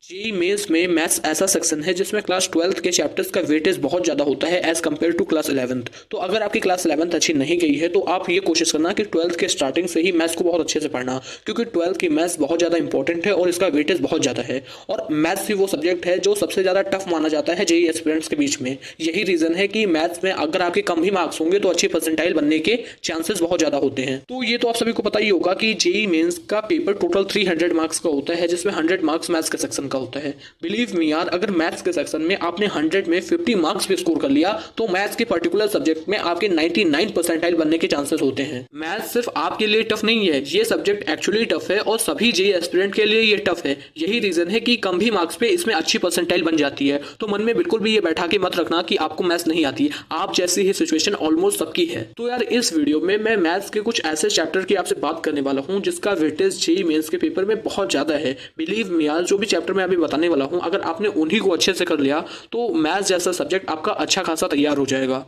जी mains में maths ऐसा section है जिसमें क्लास 12th के चैप्टर्स का वेटेज बहुत ज़्यादा होता है as compare to class 11th। तो अगर आपकी क्लास 11th अच्छी नहीं गई है तो आप ये कोशिश करना कि 12th के स्टार्टिंग से ही मैथ्स को बहुत अच्छे से पढ़ना, क्योंकि 12th की मैथ्स बहुत ज़्यादा इंपॉर्टेंट है और इसका वेटेज बहुत ज़्यादा है। और मैथ्स ही वो सब्जेक्ट है जो सबसे ज़्यादा टफ माना जाता है जेईई एस्पिरेंट्स के बीच में। यही रीज़न है कि मैथ्स में अगर आपके कम भी मार्क्स होंगे तो अच्छी परसेंटाइल बनने के चांसेस बहुत ज़्यादा होते हैं। तो ये तो आप सभी को पता ही होगा कि जेईई मेंस का पेपर टोटल 300 मार्क्स का होता है, जिसमें 100 मार्क्स मैथ्स के सेक्शन का होता है। बिलीव मी यार, अगर मैथ्स के सेक्शन में आपने 100 में 50 मार्क्स भी स्कोर कर लिया तो मैथ्स के पर्टिकुलर सब्जेक्ट में आपके 99 परसेंटाइल बनने के चांसेस होते हैं। मैथ्स सिर्फ आपके लिए टफ नहीं है, ये सब्जेक्ट एक्चुअली टफ है और सभी जेईई एस्पिरेंट के लिए ये टफ है। यही रीजन है कि कम भी मार्क्स पे इसमें अच्छी परसेंटाइल बन जाती है। तो मन में बिल्कुल भी ये बैठा के मत रखना कि आपको मैथ्स नहीं आती, आप जैसी ही सिचुएशन ऑलमोस्ट सबकी है। तो यार इस वीडियो में मैं मैथ्स के कुछ ऐसे चैप्टर की आपसे बात करने वाला हूँ जिसका वेटेज जेईई मेंस के पेपर में बहुत ज्यादा है। बिलीव मी यार, जो भी चैप्टर मैं अभी बताने वाला हूँ अगर आपने उन्हीं को अच्छे से कर लिया तो मैथ्स जैसा सब्जेक्ट आपका अच्छा खासा तैयार हो जाएगा।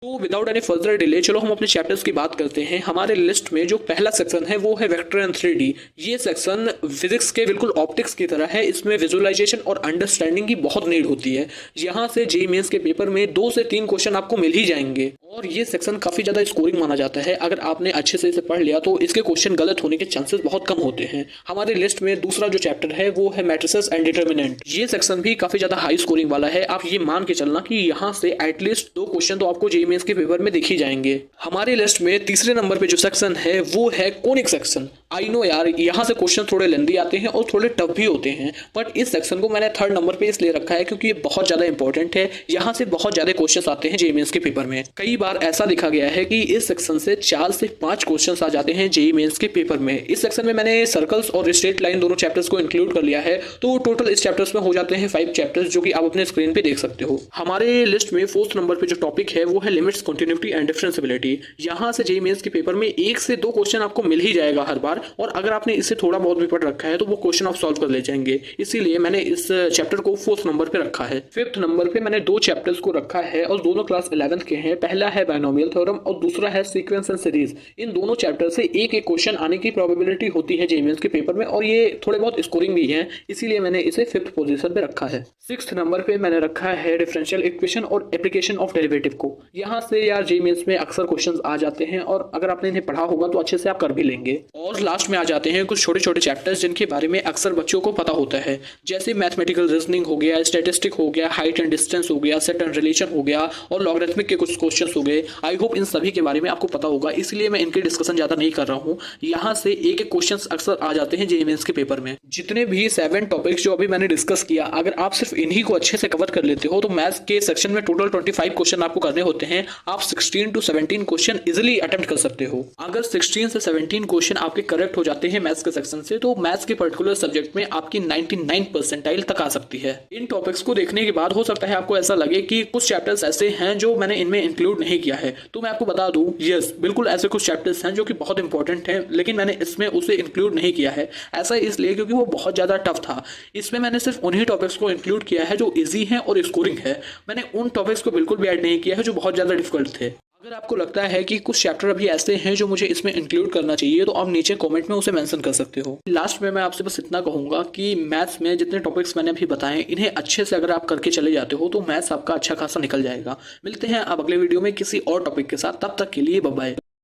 तो विदाउट एनी फर्दर डिले चलो हम अपने चैप्टर्स की बात करते हैं। हमारे लिस्ट में जो पहला सेक्शन है वो है वेक्टर एंड 3D। ये सेक्शन फिजिक्स के बिल्कुल ऑप्टिक्स की तरह है, इसमें विजुअलाइजेशन और अंडरस्टैंडिंग की बहुत नीड होती है। यहाँ से जेईई मेंस के पेपर में 2 से 3 क्वेश्चन आपको मिल ही जाएंगे और ये सेक्शन काफी ज्यादा स्कोरिंग माना जाता है। अगर आपने अच्छे से इसे पढ़ लिया तो इसके क्वेश्चन गलत होने के चांसेस बहुत कम होते हैं। हमारे लिस्ट में दूसरा जो चैप्टर है वो है मैट्रिसेस एंड डिटर्मिनेंट। ये सेक्शन भी काफी ज्यादा हाई स्कोरिंग वाला है। आप ये मान के चलना कि यहाँ से एटलीस्ट 2 क्वेश्चन तो आपको जेईई मेंस के पेपर में दिख ही जाएंगे। हमारे लिस्ट में तीसरे नंबर पे जो सेक्शन है वो है कोनिक सेक्शन। आई नो यार, यहाँ से क्वेश्चन थोड़े लेंदी आते हैं और थोड़े टफ भी होते हैं, बट इस सेक्शन को मैंने 3rd नंबर पे इसलिए रखा है क्योंकि ये बहुत ज्यादा इंपॉर्टेंट है। यहाँ से बहुत ज्यादा क्वेश्चन आते हैं जेईई मेंस के पेपर में। कई बार ऐसा देखा गया है कि इस सेक्शन से 4 से 5 क्वेश्चन आ जाते हैं जेईई मेंस के पेपर में। इस सेक्शन में मैंने सर्कल्स और स्ट्रेट लाइन दोनों चैप्टर्स को इंक्लूड कर लिया है, तो टोटल इस चैप्टर्स में हो जाते हैं 5 चैप्टर्स, जो कि आप अपने स्क्रीन पे देख सकते हो। हमारे लिस्ट में 4th नंबर पे जो टॉपिक है वो है लिमिट्स, कंटिन्यूटी एंड डिफरेंशिएबिलिटी। यहाँ से जेईई मेंस के पेपर में 1 से 2 क्वेश्चन आपको मिल ही जाएगा हर बार, और अगर आपने इससे थोड़ा बहुत भी पढ़ रखा है तो वो क्वेश्चन आप सॉल्व कर ले जाएंगे। इसीलिए मैंने इस चैप्टर को 4th नंबर पे रखा है। 5th नंबर पे मैंने 2 चैप्टर्स को रखा है और दोनों क्लास 11th के हैं। पहला है बायनोमियल थ्योरम और दूसरा है सीक्वेंस एंड सीरीज। इन दोनों चैप्टर से एक एक क्वेश्चन आने की प्रोबेबिलिटी होती है जेईई मेंस के पेपर में और ये थोड़े बहुत स्कोरिंग भी है, इसीलिए मैंने इसे 5th पोजीशन पे रखा है। 6th नंबर पे मैंने रखा है डिफरेंशियल इक्वेशन और एप्लीकेशन ऑफ डेरिवेटिव को। यहाँ से यार जेईई मेंस में अक्सर क्वेश्चंस आ जाते हैं और अगर आपने इन्हें पढ़ा होगा तो अच्छे से आप कर भी लेंगे। और लास्ट में आ जाते हैं कुछ छोटे छोटे चैप्टर्स जिनके बारे में अक्सर बच्चों को पता होता है, जैसे मैथमेटिकल रीजनिंग हो गया, स्टैटिस्टिक हो गया, हाइट एंड डिस्टेंस हो गया, सेट एंड रिलेशन हो गया और लॉगरिथमिक के कुछ क्वेश्चंस हो गए। आई होप इन सभी के बारे में आपको पता होगा, इसलिए मैं इनकी डिस्कशन ज्यादा नहीं कर रहा हूँ। यहाँ से एक एक क्वेश्चन अक्सर आ जाते हैं जेईई मेंस के पेपर में। जितने भी 7 टॉपिक्स जो अभी मैंने डिस्कस किया, अगर आप सिर्फ इन्हीं को अच्छे से कवर कर लेते हो तो मैथ्स के सेक्शन में टोटल 25 क्वेश्चन आपको करने होते हैं। आप 16 to 17 क्वेश्चन इजिली अटेम्प्ट कर सकते हो। अगर 16 से 17 क्वेश्चन आपके करेक्ट हो जाते हैं मैथ्स के सेक्शन से तो मैथ्स के पर्टिकुलर सब्जेक्ट में आपकी 99 परसेंटाइल तक आ सकती है। इन टॉपिक्स को देखने के बाद हो सकता है आपको ऐसा लगे कि कुछ चैप्टर्स ऐसे हैं जो मैंने इनमें इंक्लूड नहीं किया है, तो मैं आपको बता दूं, यस बिल्कुल ऐसे कुछ चैप्टर्स हैं जो कि बहुत इंपॉर्टेंट हैं, लेकिन मैंने इसमें उसे इंक्लूड नहीं किया है। ऐसा इसलिए क्योंकि वो बहुत ज्यादा टफ था। इसमें मैंने सिर्फ उन्हीं टॉपिक्स को इंक्लूड किया है जो इजी हैं और स्कोरिंग है। मैंने उन टॉपिक्स को बिल्कुल भी ऐड नहीं किया है जो बहुत ज्यादा डिफिकल्ट थे। अगर आपको लगता है कि कुछ चैप्टर अभी ऐसे हैं जो मुझे इसमें इंक्लूड करना चाहिए तो आप नीचे कमेंट में उसे मेंशन कर सकते हो। लास्ट में मैं आपसे बस इतना कहूंगा कि मैथ्स में जितने टॉपिक्स मैंने अभी बताए इन्हें अच्छे से अगर आप करके चले जाते हो तो मैथ्स आपका अच्छा खासा निकल जाएगा। मिलते हैं अब अगले वीडियो में किसी और टॉपिक के साथ, तब तक के लिए बाय बाय।